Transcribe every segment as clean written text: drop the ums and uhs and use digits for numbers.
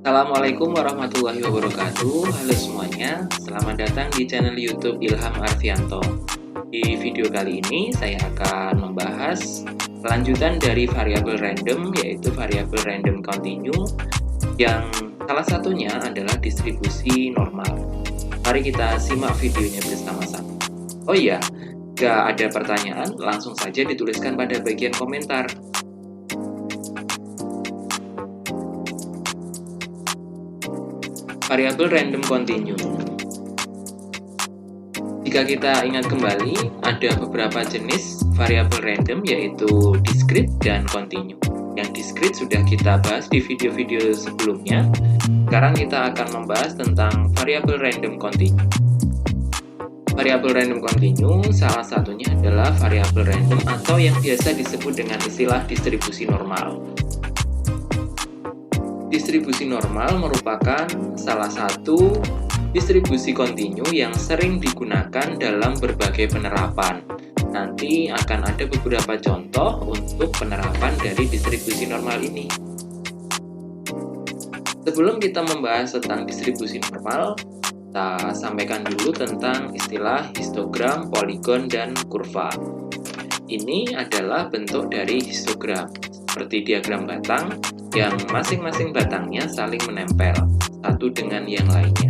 Assalamualaikum warahmatullahi wabarakatuh. Halo semuanya, selamat datang di channel YouTube Ilham Arfianto. Di video kali ini saya akan membahas kelanjutan dari variabel random, yaitu variabel random continue, yang salah satunya adalah distribusi normal. Mari kita simak videonya bersama-sama. Oh iya, jika ada pertanyaan, langsung saja dituliskan pada bagian komentar. Variabel random continue. Jika kita ingat kembali, ada beberapa jenis variabel random, yaitu discrete dan continue. Yang discrete sudah kita bahas di video-video sebelumnya. Sekarang kita akan membahas tentang variabel random continue. Variabel random continue salah satunya adalah variabel random atau yang biasa disebut dengan istilah distribusi normal. Distribusi normal merupakan salah satu distribusi kontinu yang sering digunakan dalam berbagai penerapan. Nanti akan ada beberapa contoh untuk penerapan dari distribusi normal ini. Sebelum kita membahas tentang distribusi normal, kita sampaikan dulu tentang istilah histogram, poligon, dan kurva. Ini adalah bentuk dari histogram, seperti diagram batang, yang masing-masing batangnya saling menempel satu dengan yang lainnya.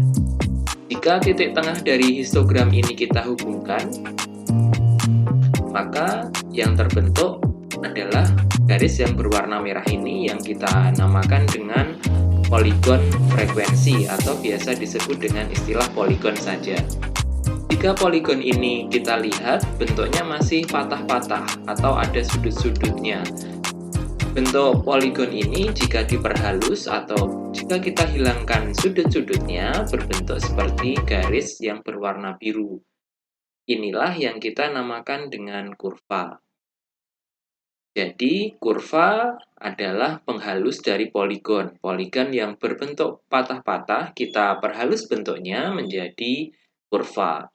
Jika titik tengah dari histogram ini kita hubungkan, maka yang terbentuk adalah garis yang berwarna merah ini yang kita namakan dengan poligon frekuensi atau biasa disebut dengan istilah poligon saja. Jika poligon ini kita lihat bentuknya masih patah-patah atau ada sudut-sudutnya. Bentuk poligon ini jika diperhalus atau jika kita hilangkan sudut-sudutnya berbentuk seperti garis yang berwarna biru. Inilah yang kita namakan dengan kurva. Jadi, kurva adalah penghalus dari poligon. Poligon yang berbentuk patah-patah, kita perhalus bentuknya menjadi kurva.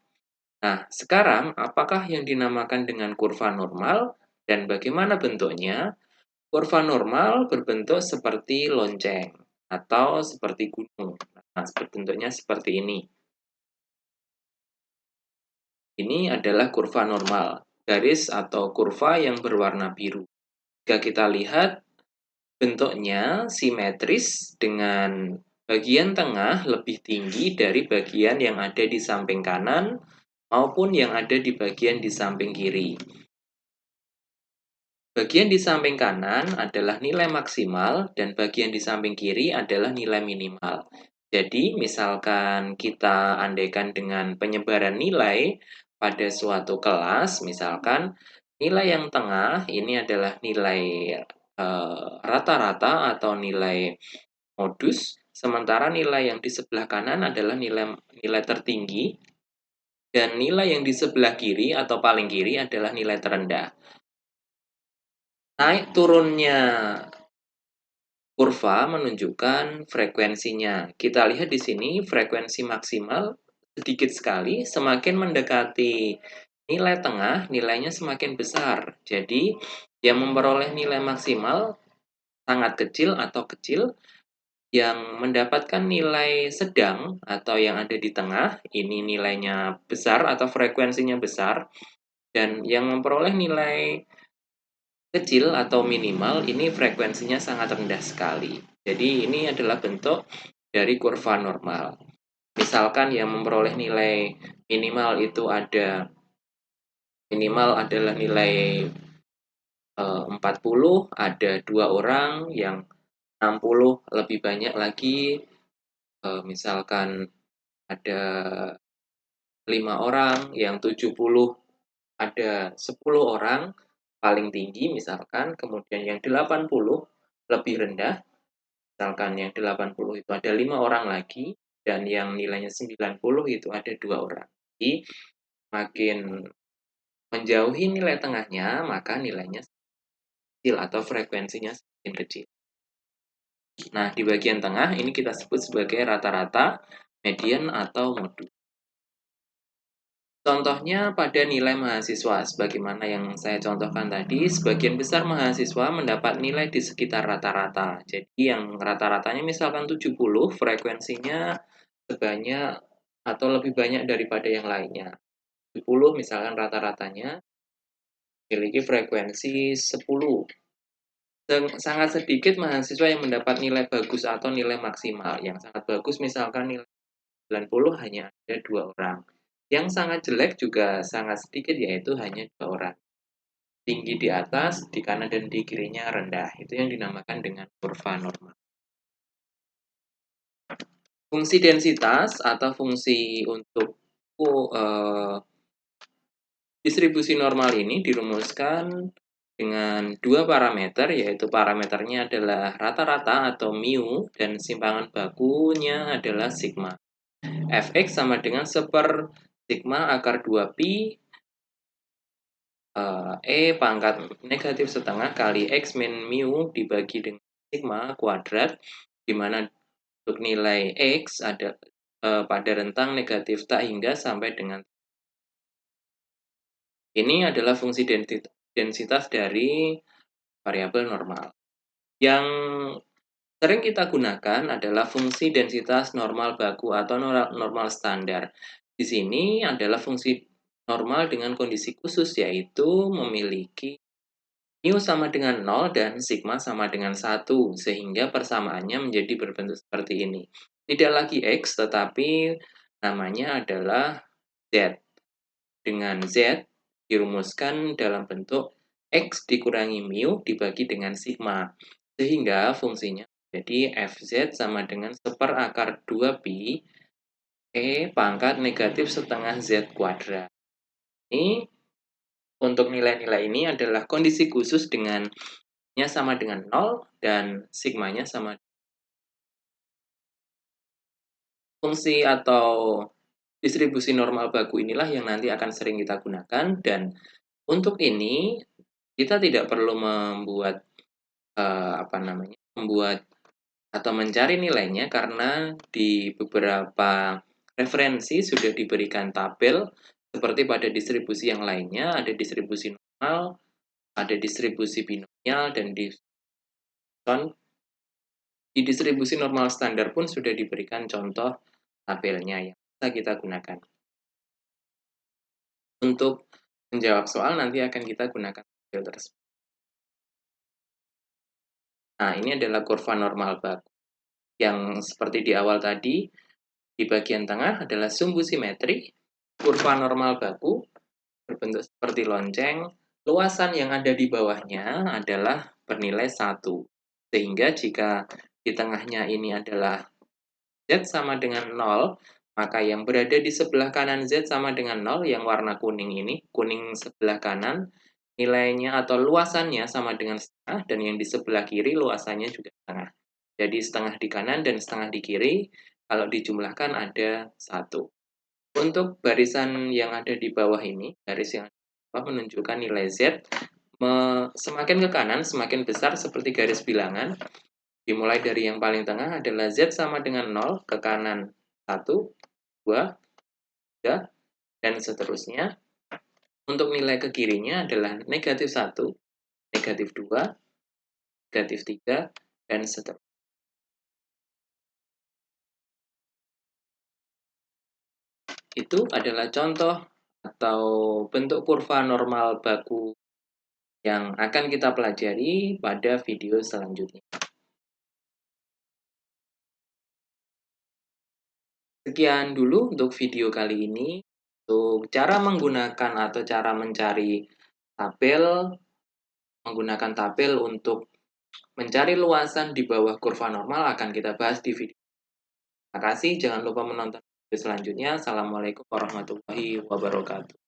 Nah, sekarang apakah yang dinamakan dengan kurva normal dan bagaimana bentuknya? Kurva normal berbentuk seperti lonceng atau seperti gunung. Nah, bentuknya seperti ini. Ini adalah kurva normal, garis atau kurva yang berwarna biru. Jika kita lihat, bentuknya simetris dengan bagian tengah lebih tinggi dari bagian yang ada di samping kanan maupun yang ada di bagian di samping kiri. Bagian di samping kanan adalah nilai maksimal dan bagian di samping kiri adalah nilai minimal. Jadi, misalkan kita andaikan dengan penyebaran nilai pada suatu kelas, misalkan nilai yang tengah ini adalah nilai rata-rata atau nilai modus, sementara nilai yang di sebelah kanan adalah nilai tertinggi, dan nilai yang di sebelah kiri atau paling kiri adalah nilai terendah. Naik turunnya kurva menunjukkan frekuensinya. Kita lihat di sini frekuensi maksimal sedikit sekali, semakin mendekati nilai tengah, nilainya semakin besar. Jadi, yang memperoleh nilai maksimal sangat kecil atau kecil, yang mendapatkan nilai sedang atau yang ada di tengah, ini nilainya besar atau frekuensinya besar, dan yang memperoleh nilai kecil atau minimal ini frekuensinya sangat rendah sekali. Jadi ini adalah bentuk dari kurva normal. Misalkan yang memperoleh nilai minimal adalah nilai 40, ada 2 orang, yang 60 lebih banyak lagi, misalkan ada 5 orang, yang 70 ada 10 orang, paling tinggi misalkan, kemudian yang 80 lebih rendah, misalkan yang 80 itu ada 5 orang lagi, dan yang nilainya 90 itu ada 2 orang. Jadi, makin menjauhi nilai tengahnya, maka nilainya kecil atau frekuensinya semakin kecil. Nah, di bagian tengah ini kita sebut sebagai rata-rata, median, atau modus. Contohnya pada nilai mahasiswa, sebagaimana yang saya contohkan tadi, sebagian besar mahasiswa mendapat nilai di sekitar rata-rata. Jadi yang rata-ratanya misalkan 70, frekuensinya sebanyak atau lebih banyak daripada yang lainnya. 70 misalkan rata-ratanya memiliki frekuensi 10. Sangat sedikit mahasiswa yang mendapat nilai bagus atau nilai maksimal. Yang sangat bagus misalkan nilai 90 hanya ada 2 orang. Yang sangat jelek juga sangat sedikit, yaitu hanya 2 orang. Tinggi di atas, di kanan dan di kirinya rendah. Itu yang dinamakan dengan kurva normal. Fungsi densitas atau fungsi untuk distribusi normal ini dirumuskan dengan dua parameter, yaitu parameternya adalah rata-rata atau mu dan simpangan bakunya adalah sigma. Fx sama dengan seper sigma akar 2pi pangkat negatif setengah kali x min mu dibagi dengan sigma kuadrat, di mana untuk nilai x ada pada rentang negatif tak hingga sampai dengan. Ini adalah fungsi densitas dari variabel normal. Yang sering kita gunakan adalah fungsi densitas normal baku atau normal standar. Di sini adalah fungsi normal dengan kondisi khusus, yaitu memiliki mu sama dengan 0 dan sigma sama dengan 1, sehingga persamaannya menjadi berbentuk seperti ini. Tidak lagi x, tetapi namanya adalah z. Dengan z dirumuskan dalam bentuk x dikurangi mu dibagi dengan sigma, sehingga fungsinya jadi fz sama dengan seper akar 2pi pangkat negatif setengah z kuadrat. Ini untuk nilai-nilai ini adalah kondisi khusus dengan nya sama dengan 0 dan sigmanya sama. Fungsi atau distribusi normal baku inilah yang nanti akan sering kita gunakan, dan untuk ini kita tidak perlu membuat membuat atau mencari nilainya, karena di beberapa referensi sudah diberikan tabel seperti pada distribusi yang lainnya, ada distribusi normal, ada distribusi binomial, dan di distribusi normal standar pun sudah diberikan contoh tabelnya yang bisa kita gunakan. Untuk menjawab soal nanti akan kita gunakan tabel tersebut. Nah, ini adalah kurva normal baku. Yang seperti di awal tadi, di bagian tengah adalah sumbu simetri, kurva normal baku, berbentuk seperti lonceng, luasan yang ada di bawahnya adalah bernilai 1. Sehingga jika di tengahnya ini adalah Z sama dengan 0, maka yang berada di sebelah kanan Z sama dengan 0, yang warna kuning ini, kuning sebelah kanan, nilainya atau luasannya sama dengan setengah, dan yang di sebelah kiri luasannya juga setengah. Jadi setengah di kanan dan setengah di kiri, kalau dijumlahkan ada 1. Untuk barisan yang ada di bawah ini, garis yang menunjukkan nilai Z, semakin ke kanan semakin besar seperti garis bilangan. Dimulai dari yang paling tengah adalah Z sama dengan 0, ke kanan 1, 2, 3, dan seterusnya. Untuk nilai ke kirinya adalah negatif 1, negatif 2, negatif 3, dan seterusnya. Itu adalah contoh atau bentuk kurva normal baku yang akan kita pelajari pada video selanjutnya. Sekian dulu untuk video kali ini. Untuk cara menggunakan atau cara mencari tabel, menggunakan tabel untuk mencari luasan di bawah kurva normal akan kita bahas di video. Terima kasih, jangan lupa menonton video selanjutnya. Assalamualaikum warahmatullahi wabarakatuh.